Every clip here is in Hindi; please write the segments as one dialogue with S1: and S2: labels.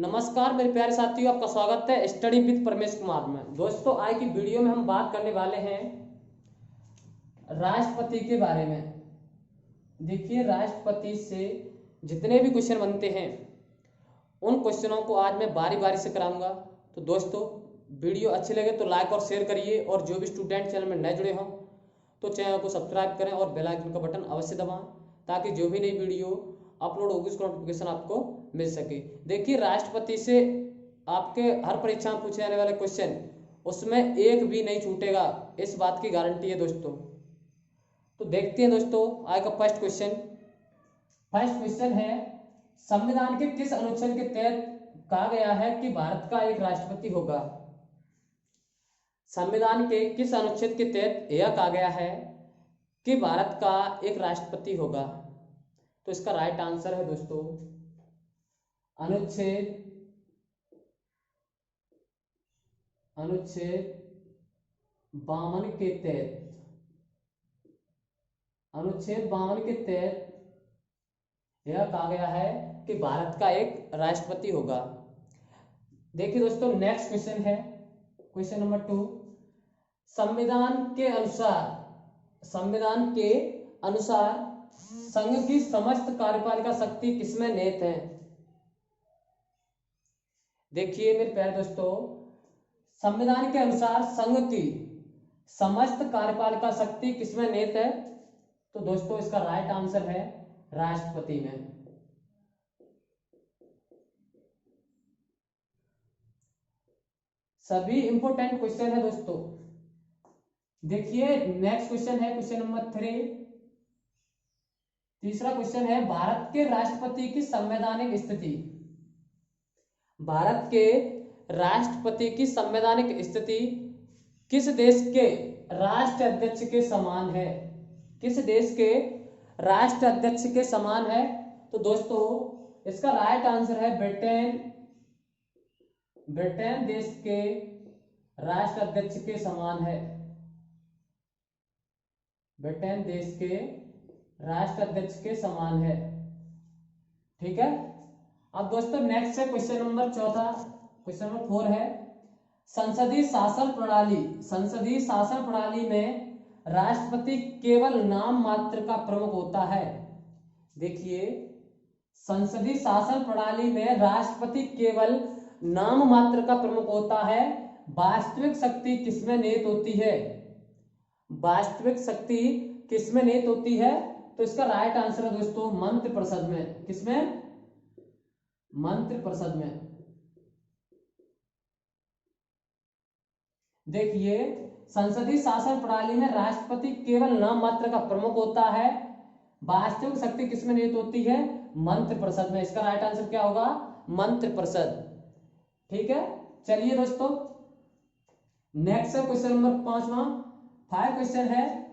S1: नमस्कार मेरे प्यारे साथियों, आपका स्वागत है स्टडी विद परमेश कुमार में। दोस्तों, आज की वीडियो में हम बात करने वाले हैं राष्ट्रपति के बारे में। देखिए, राष्ट्रपति से जितने भी क्वेश्चन बनते हैं उन क्वेश्चनों को आज मैं बारी बारी से कराऊंगा। तो दोस्तों, वीडियो अच्छी लगे तो लाइक और शेयर करिए, और जो भी स्टूडेंट चैनल में नए जुड़े हों तो चैनल को सब्सक्राइब करें और बेल आइकन का बटन अवश्य दबाएं, ताकि जो भी नई वीडियो अपलोड होगी उसका नोटिफिकेशन आपको मिल सके। देखिए, राष्ट्रपति से आपके हर परीक्षा में पूछे जाने वाले क्वेश्चन, उसमें एक भी नहीं छूटेगा, इस बात की गारंटी है दोस्तों। तो देखते हैं दोस्तों, आज का फर्स्ट क्वेश्चन है, संविधान के किस अनुच्छेद के तहत कहा गया है कि भारत का एक राष्ट्रपति होगा? संविधान के किस अनुच्छेद के तहत यह कहा गया है कि भारत का एक राष्ट्रपति होगा? तो इसका राइट आंसर है दोस्तों अनुच्छेद 52 के तहत। अनुच्छेद 52 के तहत यह कहा गया है कि भारत का एक राष्ट्रपति होगा। देखिए दोस्तों, नेक्स्ट क्वेश्चन है क्वेश्चन नंबर 2। संविधान के अनुसार संघ की समस्त कार्यपालिका शक्ति किसमें निहित है? देखिए मेरे प्यारे दोस्तों, संविधान के अनुसार संघ की समस्त कार्यपालिका शक्ति किसमें निहित है? तो दोस्तों, इसका राइट आंसर है राष्ट्रपति में। सभी इंपॉर्टेंट क्वेश्चन है दोस्तों। देखिए, नेक्स्ट क्वेश्चन है क्वेश्चन नंबर 3। तीसरा क्वेश्चन है, भारत के राष्ट्रपति की संवैधानिक स्थिति। भारत के राष्ट्रपति की संवैधानिक स्थिति किस देश के राष्ट्राध्यक्ष के समान है? किस देश के राष्ट्राध्यक्ष के समान है? तो दोस्तों, इसका राइट आंसर है ब्रिटेन देश के राष्ट्राध्यक्ष के समान है। ब्रिटेन देश के राष्ट्राध्यक्ष के समान है। ठीक है। अब दोस्तों, नेक्स्ट है क्वेश्चन नंबर 4। क्वेश्चन नंबर 4 है, संसदीय शासन प्रणाली में राष्ट्रपति केवल नाम मात्र का प्रमुख होता है। देखिए, संसदीय शासन प्रणाली में राष्ट्रपति केवल नाम मात्र का प्रमुख होता है। वास्तविक शक्ति किसमें निहित होती है? वास्तविक शक्ति किसमें निहित होती है? तो इसका राइट आंसर है दोस्तों मंत्रिपरिषद में। किसमें? मंत्रिपरिषद में। देखिए, संसदीय शासन प्रणाली में राष्ट्रपति केवल नाम मात्र का प्रमुख होता है। वास्तविक शक्ति किसमें निहित होती है? मंत्रिपरिषद में। इसका राइट आंसर क्या होगा? मंत्रिपरिषद। ठीक है। चलिए दोस्तों, नेक्स्ट है क्वेश्चन नंबर 5वां। 5 क्वेश्चन है,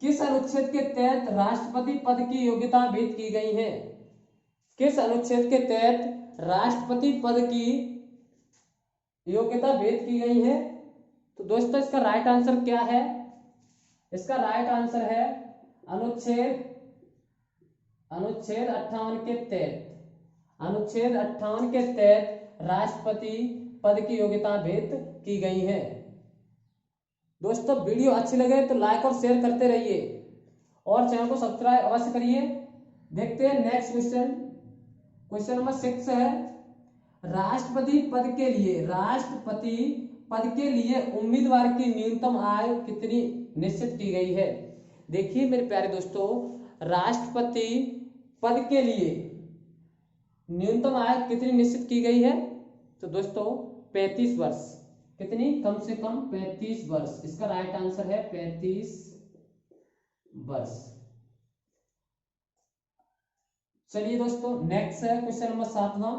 S1: किस अनुच्छेद के तहत राष्ट्रपति पद की योग्यता भेद की गई है? किस अनुच्छेद के तहत राष्ट्रपति पद की योग्यता भेद की गई है? तो दोस्तों, इसका राइट आंसर क्या है? इसका राइट आंसर है अनुच्छेद 58 के तहत। अनुच्छेद 58 के तहत राष्ट्रपति पद की योग्यता भेद की गई है। दोस्तों, वीडियो अच्छी लगे तो लाइक और शेयर करते रहिए और चैनल को सब्सक्राइब अवश्य करिए। देखते हैं नेक्स्ट क्वेश्चन नंबर 6 है, राष्ट्रपति पद के लिए उम्मीदवार की न्यूनतम आयु कितनी निश्चित की गई है? देखिए मेरे प्यारे दोस्तों, राष्ट्रपति पद के लिए न्यूनतम आयु कितनी निश्चित की गई है? तो दोस्तों 35 वर्ष। कितनी? कम से कम 35 वर्ष। इसका राइट आंसर है 35 वर्ष। चलिए दोस्तों, नेक्स्ट है क्वेश्चन नंबर 7वां।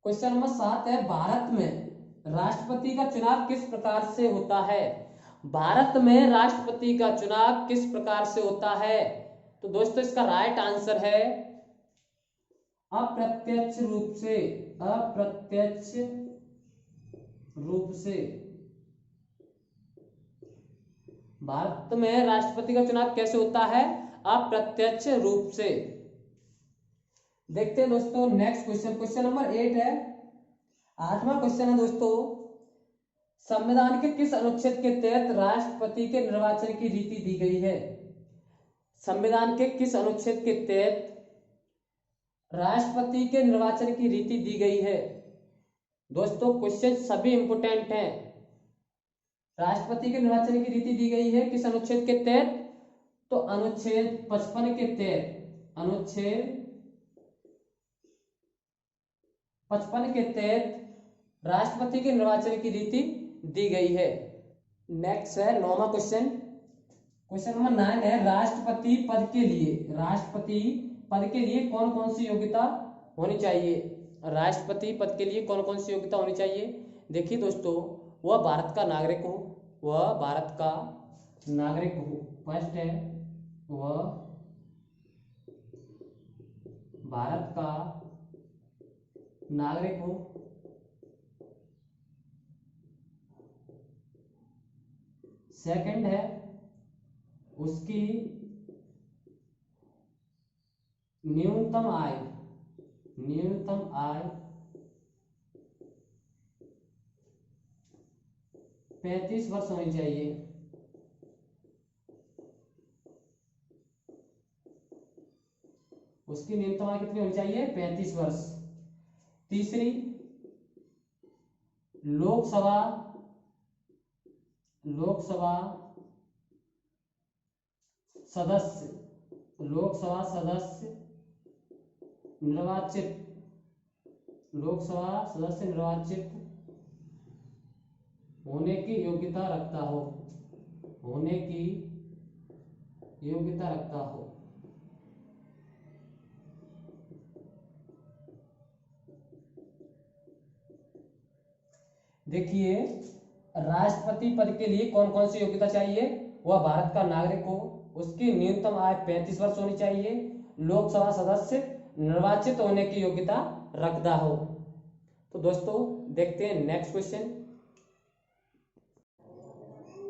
S1: क्वेश्चन नंबर 7 है, भारत में राष्ट्रपति का चुनाव किस प्रकार से होता है? भारत में राष्ट्रपति का चुनाव किस प्रकार से होता है? तो दोस्तों, इसका राइट आंसर है अप्रत्यक्ष रूप से। भारत में राष्ट्रपति का चुनाव कैसे होता है? अप्रत्यक्ष रूप से। देखते हैं दोस्तों नेक्स्ट क्वेश्चन, क्वेश्चन नंबर 8 है। 8वां क्वेश्चन है दोस्तों, संविधान के किस अनुच्छेद के तहत राष्ट्रपति के निर्वाचन की रीति दी गई है? संविधान के किस अनुच्छेद के तहत राष्ट्रपति के निर्वाचन की रीति दी गई है? दोस्तों क्वेश्चन सभी इंपोर्टेंट हैं। राष्ट्रपति के निर्वाचन की रीति दी गई है किस अनुच्छेद के तहत? तो अनुच्छेद 55 के तहत, अनुच्छेद 55 के तहत राष्ट्रपति के निर्वाचन की रीति दी गई है। नेक्स्ट है 9वां क्वेश्चन, क्वेश्चन नंबर 9 है, राष्ट्रपति पद के लिए, राष्ट्रपति पद के लिए कौन कौन सी योग्यता होनी चाहिए? राष्ट्रपति पद के लिए कौन कौन सी योग्यता होनी चाहिए? देखिए दोस्तों, वह भारत का नागरिक हो, वह भारत का नागरिक हो। फर्स्ट है वह भारत का नागरिक हो। सेकंड है उसकी न्यूनतम आय 35 वर्ष होनी चाहिए। उसकी न्यूनतम आय कितनी होनी चाहिए? 35 वर्ष। तीसरी, लोकसभा सदस्य निर्वाचित होने की योग्यता रखता हो। देखिए, राष्ट्रपति पद के लिए कौन कौन सी योग्यता चाहिए? वह भारत का नागरिक हो, उसकी न्यूनतम आयु 35 वर्ष होनी चाहिए, लोकसभा सदस्य निर्वाचित होने की योग्यता रखता हो। तो दोस्तों देखते हैं नेक्स्ट क्वेश्चन।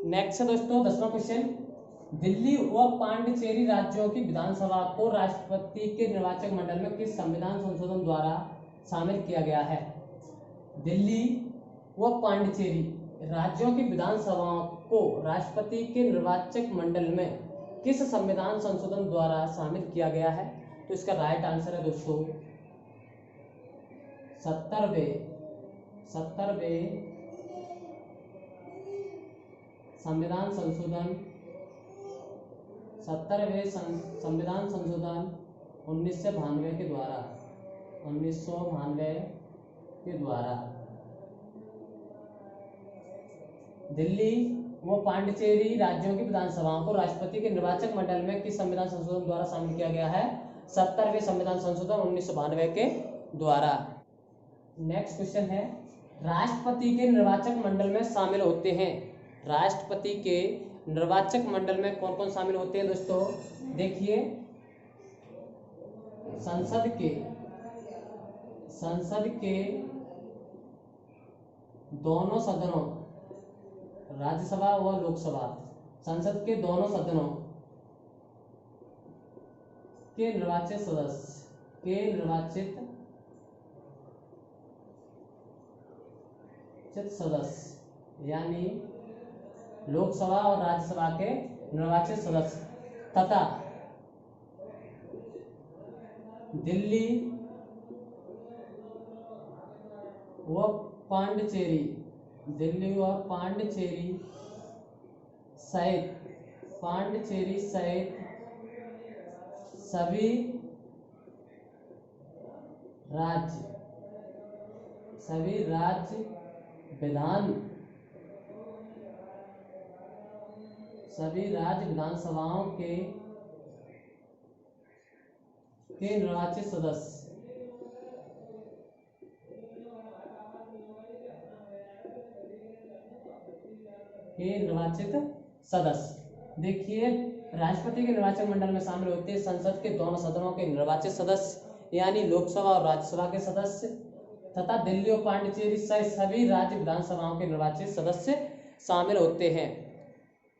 S1: नेक्स्ट है दोस्तों 10वां क्वेश्चन, दिल्ली व पांडिचेरी राज्यों की विधानसभा को राष्ट्रपति के निर्वाचक मंडल में किस संविधान संशोधन द्वारा शामिल किया गया है? दिल्ली व पांडिचेरी राज्यों की विधानसभाओं को राष्ट्रपति के निर्वाचक मंडल में किस संविधान संशोधन द्वारा शामिल किया गया है? तो इसका राइट आंसर है दोस्तों 70वें संविधान संशोधन 1992 के द्वारा दिल्ली व पांडिचेरी राज्यों की विधानसभाओं को राष्ट्रपति के निर्वाचक मंडल में किस संविधान संशोधन द्वारा शामिल किया गया है? 70वें संविधान संशोधन 1992 के द्वारा। नेक्स्ट क्वेश्चन है, राष्ट्रपति के निर्वाचक मंडल में शामिल होते हैं, राष्ट्रपति के निर्वाचक मंडल में कौन कौन शामिल होते हैं दोस्तों? देखिए, संसद के दोनों सदनों, राज्यसभा व लोकसभा, संसद के दोनों सदनों के निर्वाचित सदस्य यानी लोकसभा और राज्यसभा के निर्वाचित सदस्य तथा दिल्ली व पांडिचेरी सहित सभी राज्य विधानसभाओं के निर्वाचित सदस्य देखिए, राष्ट्रपति के निर्वाचन मंडल में शामिल होते हैं संसद के दोनों सदनों के निर्वाचित सदस्य यानी लोकसभा और राज्यसभा के सदस्य तथा दिल्ली और पांडिचेरी सहित सभी राज्य विधानसभाओं के निर्वाचित सदस्य शामिल होते हैं।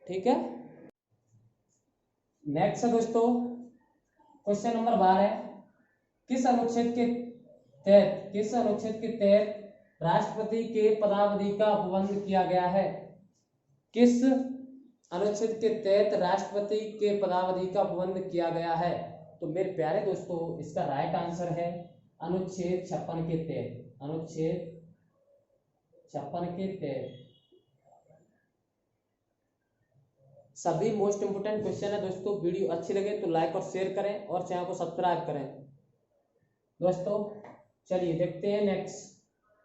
S1: ठीक है, नेक्स्ट है दोस्तों क्वेश्चन नंबर 12 है, किस अनुच्छेद के तहत राष्ट्रपति के पदावधि का उपबंध किया गया है? किस अनुच्छेद के तहत राष्ट्रपति के पदावधि का उपबंध किया गया है? तो मेरे प्यारे दोस्तों, इसका राइट आंसर है अनुच्छेद 56 के तहत। अनुच्छेद 56 के तहत। सभी मोस्ट इंपोर्टेंट क्वेश्चन है दोस्तों। वीडियो अच्छी लगे तो लाइक और शेयर करें और चैनल को सब्सक्राइब करें दोस्तों। चलिए देखते हैं नेक्स्ट।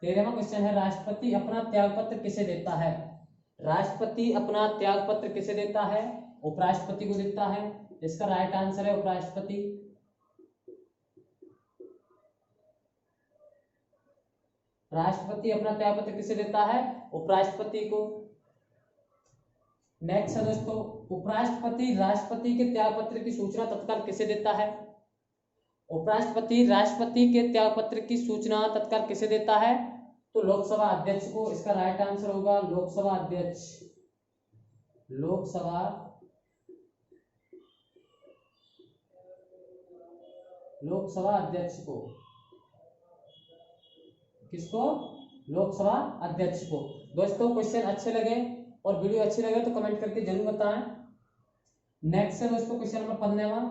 S1: 13वां क्वेश्चन है, राष्ट्रपति अपना त्यागपत्र किसे देता है? राष्ट्रपति अपना त्यागपत्र किसे देता है? उपराष्ट्रपति को देता है। इसका राइट आंसर है उपराष्ट्रपति। राष्ट्रपति अपना त्यागपत्र किसे देता है? उपराष्ट्रपति को। नेक्स्ट है दोस्तों, उपराष्ट्रपति राष्ट्रपति के त्यागपत्र की सूचना तत्काल किसे देता है? उपराष्ट्रपति राष्ट्रपति के त्यागपत्र की सूचना तत्काल किसे देता है? तो लोकसभा अध्यक्ष को। इसका राइट आंसर होगा लोकसभा अध्यक्ष। लोकसभा अध्यक्ष को। किसको? लोकसभा अध्यक्ष को। दोस्तों क्वेश्चन अच्छे लगे और वीडियो अच्छी लगे तो कमेंट करके जरूर बताएं। नेक्स्ट है दोस्तों क्वेश्चन नंबर 15वां,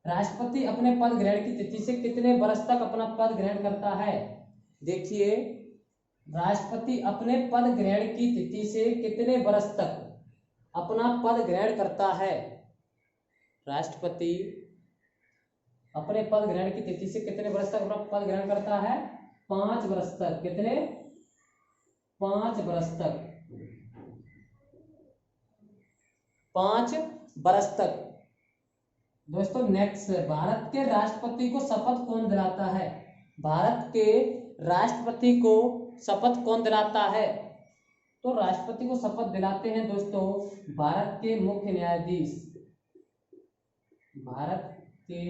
S1: राष्ट्रपति अपने पद ग्रहण की तिथि से कितने वर्ष तक अपना पद ग्रहण करता है? देखिए, राष्ट्रपति अपने पद ग्रहण की तिथि से कितने वर्ष तक अपना पद ग्रहण करता है? राष्ट्रपति अपने पद ग्रहण की तिथि से कितने वर्ष तक अपना पद ग्रहण करता है? 5 वर्ष तक। कितने? 5 वर्ष तक। 5 वर्ष तक। दोस्तों नेक्स्ट, भारत के राष्ट्रपति को शपथ कौन दिलाता है? भारत के राष्ट्रपति को शपथ कौन दिलाता है? तो राष्ट्रपति को शपथ दिलाते हैं दोस्तों भारत के मुख्य न्यायाधीश। भारत के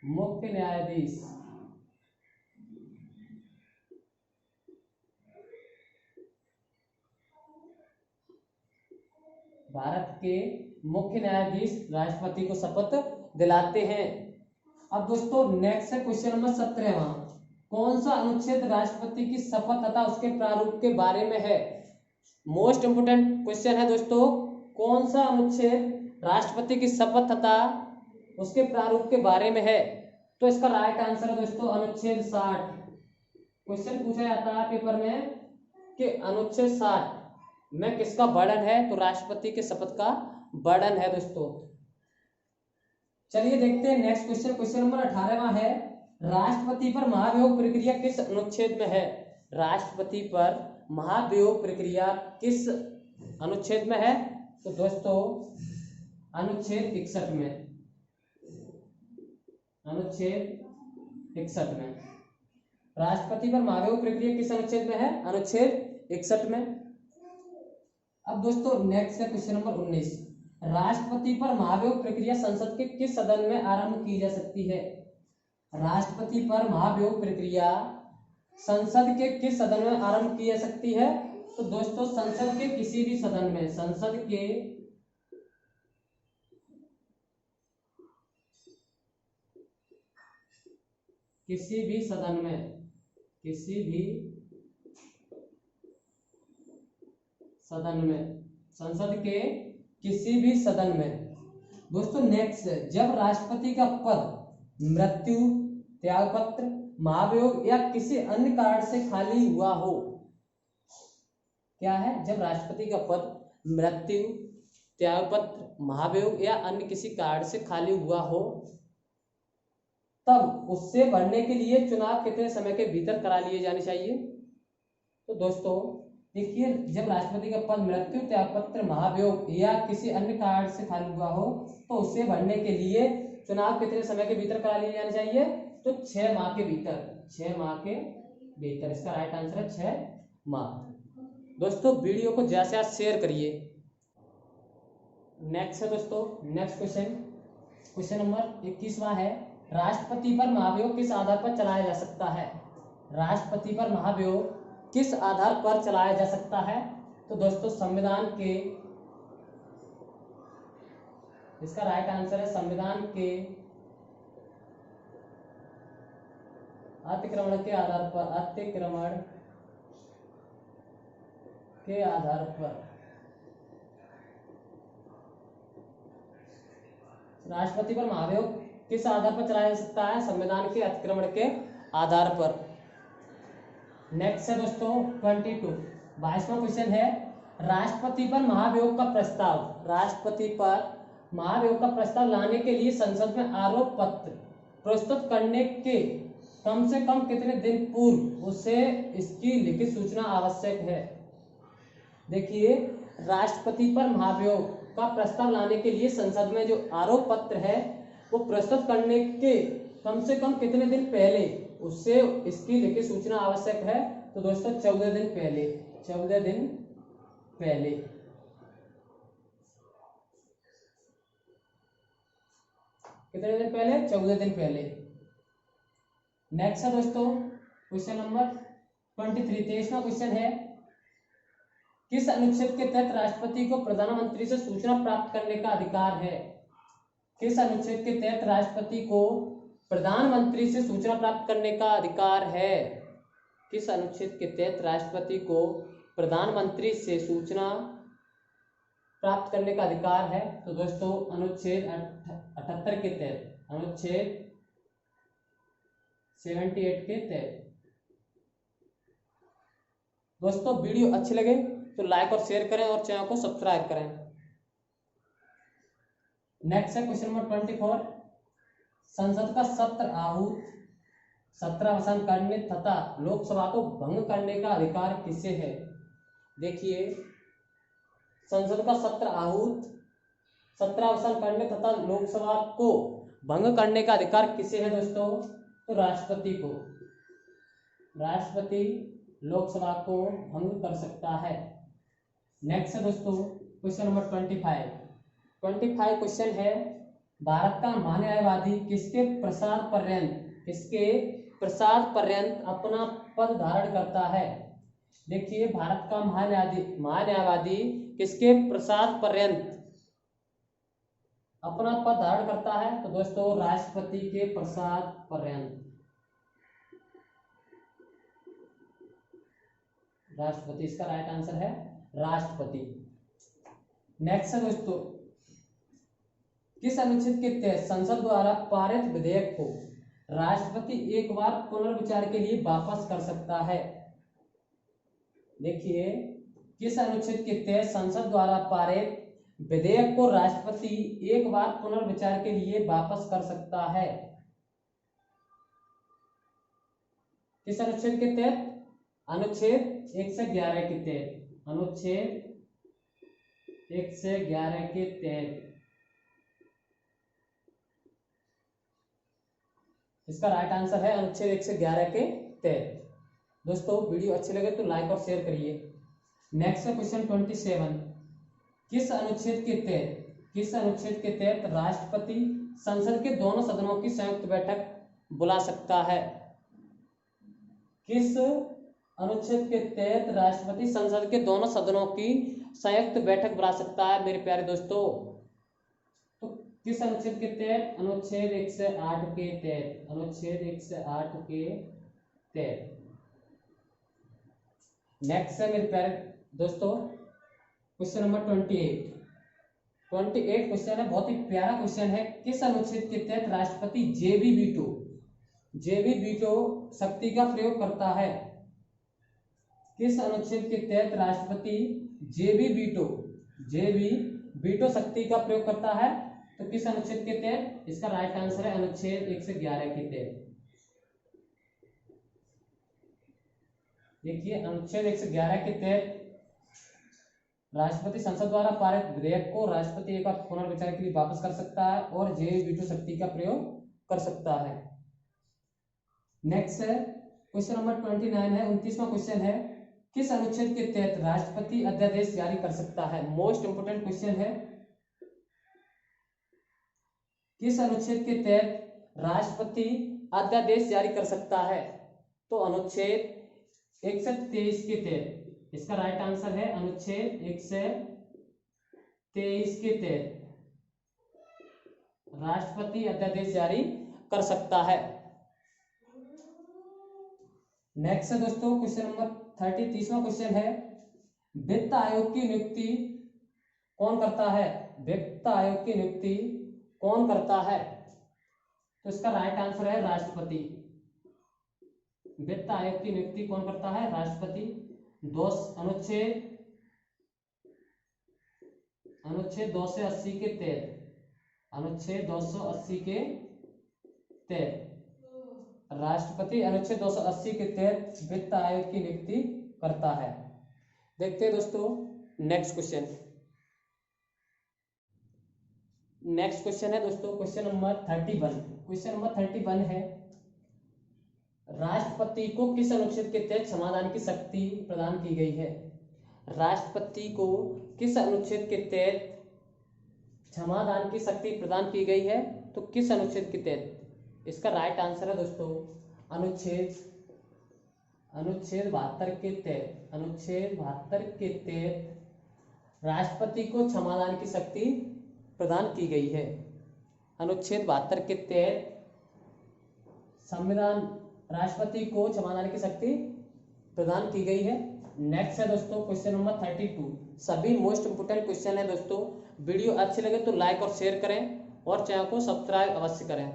S1: मुख्य न्यायाधीश। भारत के मुख्य न्यायाधीश राष्ट्रपति को शपथ दिलाते हैं। अब दोस्तों नेक्स्ट है क्वेश्चन नंबर 17वां, कौन सा अनुच्छेद राष्ट्रपति की शपथ तथा उसके प्रारूप के बारे में है? मोस्ट इंपोर्टेंट क्वेश्चन है दोस्तों, कौन सा अनुच्छेद राष्ट्रपति की शपथ तथा उसके प्रारूप के बारे में है? तो इसका राइट आंसर है दोस्तों अनुच्छेद 60। क्वेश्चन पूछा जाता है पेपर में कि अनुच्छेद 60 में किसका वर्णन है? तो राष्ट्रपति के शपथ का वर्णन है दोस्तों। चलिए देखते हैं नेक्स्ट क्वेश्चन। क्वेश्चन नंबर 18वां है, राष्ट्रपति पर महाभियोग प्रक्रिया किस अनुच्छेद में है? राष्ट्रपति पर महाभियोग प्रक्रिया किस अनुच्छेद में है? तो दोस्तों अनुच्छेद 61 में। अनुच्छेद 61 में राष्ट्रपति पर महाभियोग प्रक्रिया किस अनुच्छेद में है? अनुच्छेद 61 में। अब दोस्तों नेक्स्ट है क्वेश्चन नंबर 19, राष्ट्रपति पर महाभियोग प्रक्रिया संसद के किस सदन में आरंभ की जा सकती है? राष्ट्रपति पर महाभियोग प्रक्रिया संसद के किस सदन में आरंभ की जा सकती है? तो दोस्तों संसद के किसी भी सदन में। संसद के किसी भी सदन में। किसी भी सदन में। संसद के किसी भी सदन में। दोस्तों नेक्स्ट, जब राष्ट्रपति का पद मृत्यु, त्यागपत्र, महाभियोग या किसी अन्य कारण से खाली हुआ हो। क्या है? जब राष्ट्रपति का पद मृत्यु, त्यागपत्र, महाभियोग या अन्य किसी कारण से खाली हुआ हो, तब उससे भरने के लिए चुनाव कितने समय के भीतर करा लिए जाने चाहिए? तो दोस्तों देखिए, जब राष्ट्रपति का पद मृत्यु, त्यागपत्र, महाभियोग या किसी अन्य कारण से खाली हुआ हो तो उससे भरने के लिए चुनाव कितने समय के भीतर करा लिए जाने चाहिए? तो 6 माह के भीतर। 6 माह के भीतर। इसका राइट आंसर है 6 माह। दोस्तों वीडियो को ज्यादा से ज्यादा शेयर करिए। नेक्स्ट है दोस्तों नेक्स्ट क्वेश्चन। क्वेश्चन नंबर 21वां है, राष्ट्रपति पर महाभियोग किस आधार पर चलाया जा सकता है? राष्ट्रपति पर महाभियोग किस आधार पर चलाया जा सकता है? तो दोस्तों संविधान के इसका राइट आंसर है संविधान के अतिक्रमण के आधार पर, अतिक्रमण के आधार पर राष्ट्रपति पर महाभियोग किस आधार पर चलाया जा सकता है? संविधान के अतिक्रमण के आधार पर। नेक्स्ट है दोस्तों 22, 22वां क्वेश्चन है राष्ट्रपति पर महाभियोग का प्रस्ताव, राष्ट्रपति पर महाभियोग का प्रस्ताव लाने के लिए संसद में आरोप पत्र प्रस्तुत करने के कम से कम कितने दिन पूर्व उसे इसकी लिखित सूचना आवश्यक है? देखिए, राष्ट्रपति पर महाभियोग का प्रस्ताव लाने के लिए संसद में जो आरोप पत्र है वो प्रस्तुत करने के कम से कम कितने दिन पहले उससे इसकी लिखित सूचना आवश्यक है? तो दोस्तों 14 दिन पहले, 14 दिन पहले। कितने दिन पहले? 14 दिन पहले। नेक्स्ट है दोस्तों क्वेश्चन नंबर 23, 23वां क्वेश्चन है किस अनुच्छेद के तहत राष्ट्रपति को प्रधानमंत्री से सूचना प्राप्त करने का अधिकार है? किस अनुच्छेद के तहत राष्ट्रपति को प्रधानमंत्री से सूचना प्राप्त करने का अधिकार है? किस अनुच्छेद के तहत राष्ट्रपति को प्रधानमंत्री से सूचना प्राप्त करने का अधिकार है? तो दोस्तों अनुच्छेद 78 के तहत, अनुच्छेद 78 के तहत। दोस्तों वीडियो अच्छी लगे तो लाइक और शेयर करें और चैनल को सब्सक्राइब करें। नेक्स्ट है क्वेश्चन नंबर 24, संसद का सत्रावसान करने तथा लोकसभा को भंग करने का अधिकार किसे है? देखिए, संसद का सत्रावसान करने तथा लोकसभा को भंग करने का अधिकार किसे है दोस्तों? तो राष्ट्रपति को। राष्ट्रपति लोकसभा को भंग कर सकता है। नेक्स्ट है दोस्तों क्वेश्चन नंबर 25, 25 क्वेश्चन है भारत का महान्यायवादी किसके प्रसाद पर्यंत अपना पद धारण करता है? देखिए, भारत का महान्यायवादी किसके प्रसाद पर्यंत अपना पद धारण करता है? तो दोस्तों राष्ट्रपति के प्रसाद पर्यंत, राष्ट्रपति, इसका राइट आंसर है राष्ट्रपति। नेक्स्ट है दोस्तों किस अनुच्छेद के तहत संसद द्वारा पारित विधेयक को राष्ट्रपति एक बार पुनर्विचार के लिए वापस कर सकता है? देखिए, किस अनुच्छेद के तहत संसद द्वारा पारित विधेयक को राष्ट्रपति एक बार पुनर्विचार के लिए वापस कर सकता है? किस अनुच्छेद के तहत? अनुच्छेद 1 से 11 के तहत, अनुच्छेद 1 से 11 के तहत। इसका राइट आंसर है अनुच्छेद 1 से 11 के तहत। दोस्तों वीडियो अच्छी लगे तो लाइक और शेयर करिए। नेक्स्ट है क्वेश्चन 27, किस अनुच्छेद के तहत राष्ट्रपति संसद के दोनों सदनों की संयुक्त बैठक बुला सकता है? किस अनुच्छेद के तहत राष्ट्रपति संसद के दोनों सदनों की संयुक्त बैठक बुला सकता है मेरे प्यारे दोस्तों? तो किस अनुच्छेद के तहत? अनुच्छेद 1 से 8 के तहत, अनुच्छेद 1 से 8 के तहत। नेक्स्ट है मेरे प्यारे दोस्तों क्वेश्चन नंबर 28, 28 क्वेश्चन है, बहुत ही प्यारा क्वेश्चन है। किस अनुच्छेद के तहत राष्ट्रपति जेबी वीटो शक्ति का प्रयोग करता है? किस अनुच्छेद के तहत राष्ट्रपति जेबी वीटो शक्ति का प्रयोग करता है? तो किस अनुच्छेद के तहत? इसका राइट आंसर है अनुच्छेद 1 से 11 के तहत। देखिए, अनुच्छेद 1 से 11 के तहत राष्ट्रपति संसद द्वारा पारित विधेयक को राष्ट्रपति एक बार पुनर्विचार के लिए वापस कर सकता है और जेबी वीटो शक्ति का प्रयोग कर सकता है। नेक्स्ट है क्वेश्चन नंबर 29 है, 29वां क्वेश्चन है, किस अनुच्छेद के तहत राष्ट्रपति अध्यादेश जारी कर सकता है? मोस्ट इंपोर्टेंट क्वेश्चन है। किस अनुच्छेद के तहत राष्ट्रपति अध्यादेश जारी कर सकता है? तो अनुच्छेद 1 से 23 के तहत। इसका राइट आंसर है अनुच्छेद 1 से 23 के तहत। राष्ट्रपति अध्यादेश जारी कर सकता है। नेक्स्ट है दोस्तों क्वेश्चन नंबर 30वां क्वेश्चन है, वित्त आयोग की नियुक्ति कौन करता है? वित्त आयोग की नियुक्ति कौन करता है? तो इसका राइट आंसर है राष्ट्रपति। वित्त आयोग की नियुक्ति कौन करता है? राष्ट्रपति। अनुच्छेद 280 के तहत राष्ट्रपति अनुच्छेद 280 के तहत वित्त आयोग की नियुक्ति करता है। देखते हैं दोस्तों नेक्स्ट क्वेश्चन। नेक्स्ट क्वेश्चन है दोस्तों क्वेश्चन नंबर 31। क्वेश्चन नंबर 31 है, राष्ट्रपति को किस अनुच्छेद के तहत क्षमादान की शक्ति प्रदान की गई है? राष्ट्रपति को किस अनुच्छेद के तहत क्षमादान की शक्ति प्रदान की गई है? तो किस अनुच्छेद के तहत? इसका राइट आंसर है दोस्तों अनुच्छेद 72 के तहत। अनुच्छेद 72 के तहत राष्ट्रपति को क्षमादान की शक्ति प्रदान की गई है। अनुच्छेद 72 के तहत संविधान राष्ट्रपति को क्षमादान की शक्ति प्रदान की गई है। नेक्स्ट है दोस्तों क्वेश्चन नंबर 32। सभी मोस्ट इंपोर्टेंट क्वेश्चन है दोस्तों। वीडियो अच्छी लगे तो लाइक और शेयर करें और चैनल को सब्सक्राइब अवश्य करें।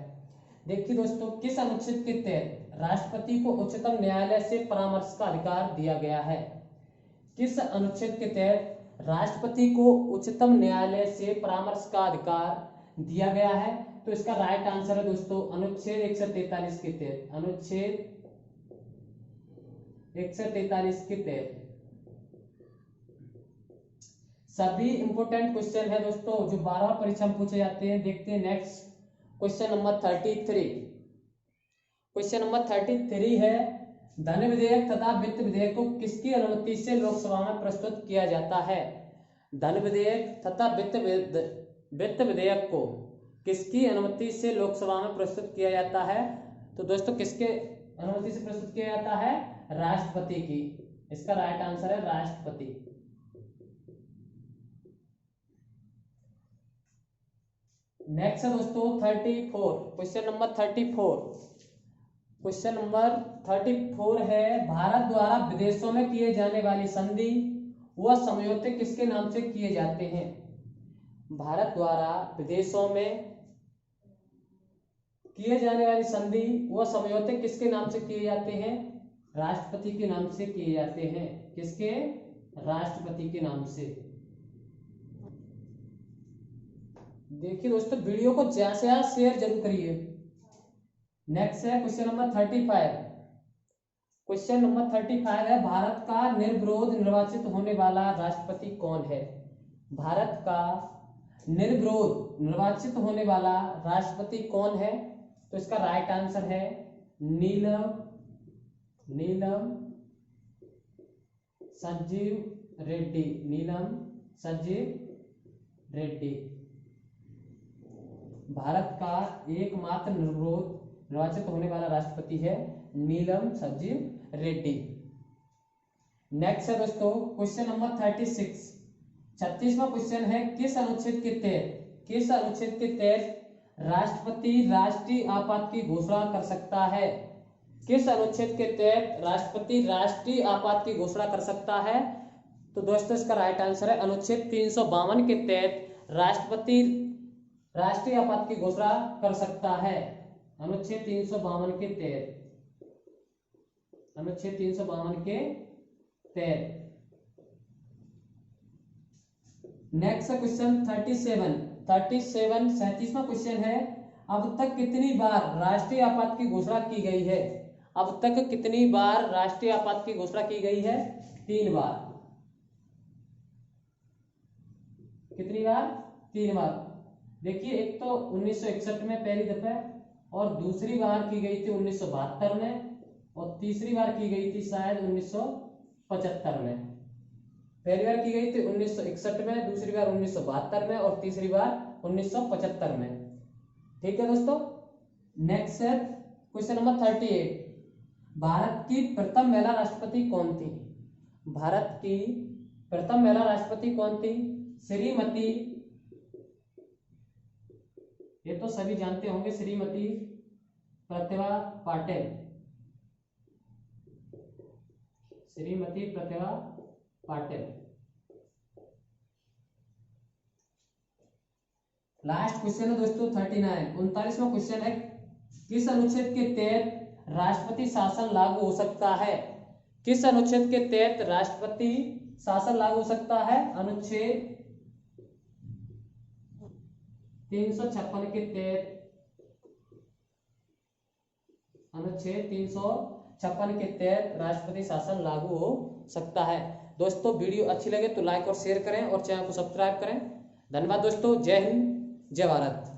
S1: देखिए दोस्तों, किस अनुच्छेद के तहत राष्ट्रपति को उच्चतम न्यायालय से परामर्श का अधिकार दिया गया है? किस अनुच्छेद के तहत राष्ट्रपति को उच्चतम न्यायालय से परामर्श का अधिकार दिया गया है? तो इसका राइट आंसर है दोस्तों अनुच्छेद 143 के तहत। अनुच्छेद 143 के तहत सभी इंपोर्टेंट क्वेश्चन है दोस्तों जो 12 परीक्षा में पूछे जाते हैं। देखते हैं next question number 33। Question number 33 है, धन विधेयक तथा वित्त विधेयक को किसकी अनुमति से लोकसभा में प्रस्तुत किया जाता है? धन विधेयक तथा वित्त विधेयक को किसकी अनुमति से लोकसभा में प्रस्तुत किया जाता है? तो दोस्तों किसके अनुमति से प्रस्तुत किया जाता है? राष्ट्रपति की। इसका राइट आंसर है राष्ट्रपति। नेक्स्ट है दोस्तों 34। Question number 34। क्वेश्चन नंबर 34 है, भारत द्वारा विदेशों में किए जाने वाली संधि व समझौते किसके नाम से किए जाते हैं? भारत द्वारा विदेशों में किए जाने वाली संधि व समझौते किसके नाम से किए जाते हैं? राष्ट्रपति के नाम से किए जाते हैं। किसके? राष्ट्रपति के नाम से। देखिए दोस्तों, वीडियो को ज्यादा से ज्यादा शेयर जरूर करिए। नेक्स्ट है क्वेश्चन नंबर 35। क्वेश्चन नंबर 35 है, भारत का निर्विरोध निर्वाचित होने वाला राष्ट्रपति कौन है? भारत का निर्विरोध निर्वाचित होने वाला राष्ट्रपति कौन है? तो इसका राइट आंसर है नीलम संजीव रेड्डी। नीलम संजीव रेड्डी भारत का एकमात्र निर्विरोध निर्वाचित होने वाला राष्ट्रपति है नीलम संजीव रेड्डी। नेक्स्ट है दोस्तों क्वेश्चन नंबर 36। 36वां क्वेश्चन है, किस अनुच्छेद के तहत राष्ट्रपति राष्ट्रीय आपात की घोषणा कर सकता है? किस अनुच्छेद के तहत राष्ट्रपति राष्ट्रीय आपात की घोषणा कर सकता है? तो दोस्तों इसका राइट आंसर है अनुच्छेद 352 के तहत राष्ट्रपति राष्ट्रीय आपात की घोषणा कर सकता है। अनुच्छेद 352 के तहत। अनुच्छेद 352 के तहत। Next question 37। 37वां क्वेश्चन है, अब तक कितनी बार राष्ट्रीय आपात की घोषणा की गई है? अब तक कितनी बार राष्ट्रीय आपात की घोषणा की गई है? 3 बार। कितनी बार? 3 बार। देखिए, एक तो 1961 में पहली दफा और दूसरी बार की गई थी 1972 में और तीसरी बार की गई थी शायद 1975 में। पहली बार की गई थी 1961 में, दूसरी बार 1972 में और तीसरी बार 1975 में। ठीक है दोस्तों। नेक्स्ट है क्वेश्चन नंबर 38। भारत की प्रथम महिला राष्ट्रपति कौन थी? भारत की प्रथम महिला राष्ट्रपति कौन थी? श्रीमती ये तो सभी जानते होंगे, श्रीमती प्रतिभा पाटिल। श्रीमती प्रतिभा पाटिल। लास्ट क्वेश्चन है दोस्तों 39, 39वां क्वेश्चन है, किस अनुच्छेद के तहत राष्ट्रपति शासन लागू हो सकता है? किस अनुच्छेद के तहत राष्ट्रपति शासन लागू हो सकता है? अनुच्छेद 356 के तहत, अनुच्छेद 356 के तहत राष्ट्रपति शासन लागू हो सकता है। दोस्तों वीडियो अच्छी लगे तो लाइक और शेयर करें और चैनल को सब्सक्राइब करें। धन्यवाद दोस्तों, जय हिंद, जय भारत।